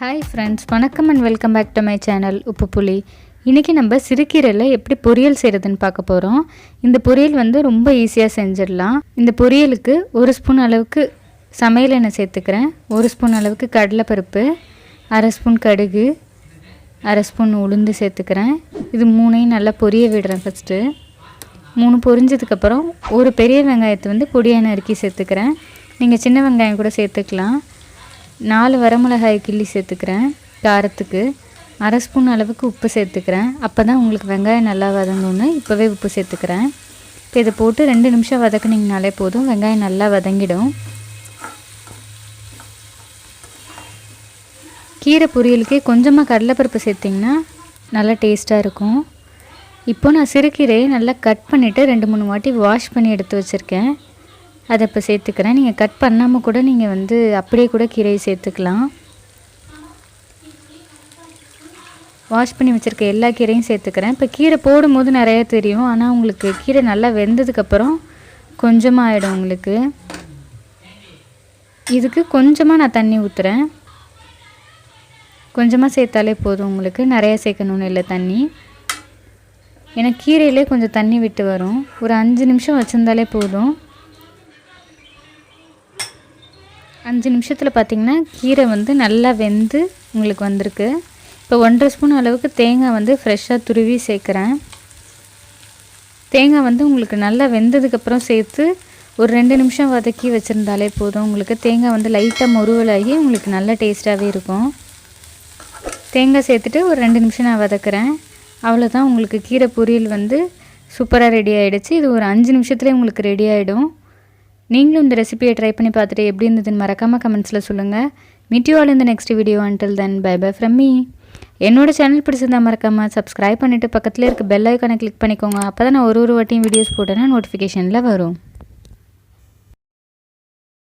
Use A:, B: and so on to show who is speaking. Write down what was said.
A: Hi friends, வணக்கம் and welcome back to my channel Uppu Puli. இன்றைக்கி நம்ம சிறுகீரையில் எப்படி பொரியல் செய்கிறதுன்னு பார்க்க போகிறோம். இந்த பொரியல் ரொம்ப ஈஸியாக செஞ்சிடலாம். இந்த பொரியலுக்கு 1 ஸ்பூன் அளவுக்கு சமையல் எண்ணெய் சேர்த்துக்கிறேன், 1 ஸ்பூன் அளவுக்கு கடலைப்பருப்பு, 1/2 ஸ்பூன் கடுகு, 1/2 ஸ்பூன் உளுந்து சேர்த்துக்கிறேன். இது 3ஐயும் நல்லா பொரிய விடுறேன். ஃபஸ்ட்டு 3 பொரிஞ்சதுக்கப்புறம் ஒரு பெரிய வெங்காயத்தை பொடியாக நறுக்கி சேர்த்துக்கிறேன். நீங்கள் சின்ன வெங்காயம் கூட சேர்த்துக்கலாம். 4 வரமிளகாய் கிள்ளி சேர்த்துக்கிறேன். காரத்துக்கு 1/2 ஸ்பூன் அளவுக்கு உப்பு சேர்த்துக்கிறேன். அப்போ தான் உங்களுக்கு வெங்காயம் நல்லா வதங்கணுன்னு இப்போவே உப்பு சேர்த்துக்கிறேன். இப்போ இதை போட்டு 2 நிமிஷம் வதக்குனிங்கனாலே போதும், வெங்காயம் நல்லா வதங்கிடும். கீரை பொரியலுக்கே கொஞ்சமாக கடலைப்பருப்பு சேர்த்திங்கன்னா நல்லா டேஸ்ட்டாக இருக்கும். இப்போ நான் சிறுகீரையை நல்லா கட் பண்ணிவிட்டு 2-3 வாட்டி வாஷ் பண்ணி எடுத்து வச்சுருக்கேன். அதை இப்போ சேர்த்துக்கிறேன். நீங்கள் கட் பண்ணாமல் கூட நீங்கள் அப்படியே கூட கீரையை சேர்த்துக்கலாம். வாஷ் பண்ணி வச்சுருக்க எல்லா கீரையும் சேர்த்துக்கிறேன். இப்போ கீரை போடும்போது நிறையா தெரியும், ஆனால் உங்களுக்கு கீரை நல்லா வெந்ததுக்கப்புறம் கொஞ்சமாக ஆகிடும். உங்களுக்கு இதுக்கு கொஞ்சமாக நான் தண்ணி ஊற்றுறேன். கொஞ்சமாக சேர்த்தாலே போதும், உங்களுக்கு நிறையா சேர்க்கணுன்னு இல்லை தண்ணி. ஏன்னா கீரையிலே கொஞ்சம் தண்ணி விட்டு வரும். ஒரு 5 நிமிஷம் வச்சுருந்தாலே போதும். 5 நிமிஷத்தில் பார்த்திங்கன்னா கீரை நல்லா வெந்து உங்களுக்கு வந்திருக்கு. இப்போ 1/2 ஸ்பூன் அளவுக்கு தேங்காய் ஃப்ரெஷ்ஷாக துருவி சேர்க்குறேன். தேங்காய் உங்களுக்கு நல்லா வெந்ததுக்கப்புறம் சேர்த்து ஒரு 2 நிமிஷம் வதக்கி வச்சுருந்தாலே போதும். உங்களுக்கு தேங்காய் லைட்டாக முருவலாகி உங்களுக்கு நல்ல டேஸ்ட்டாகவே இருக்கும். தேங்காய் சேர்த்துட்டு ஒரு 2 நிமிஷம் நான் வதக்குறேன். அவ்வளோதான், உங்களுக்கு கீரை பொரியல் சூப்பராக ரெடி ஆகிடுச்சு. இது ஒரு 5 நிமிஷத்துலேயே உங்களுக்கு ரெடி ஆகிடும். நீங்களும் இந்த ரெசிபியை ட்ரை பண்ணி பார்த்துட்டு எப்படி இருந்ததுன்னு மறக்காமல் கமெண்ட்ஸில் சொல்லுங்கள். Meet you all in the next video. Until then bye bye from me. என்னோட சேனல் பிடிச்சிருந்தா மறக்காமல் சப்ஸ்கிரைப் பண்ணிவிட்டு பக்கத்தில் இருக்க பெல் ஐக்கானை கிளிக் பண்ணிக்கோங்க. அப்போ தான் நான் ஒரு வாட்டியும் வீடியோஸ் போட்டேன்னா நோட்டிஃபிகேஷனில் வரும்.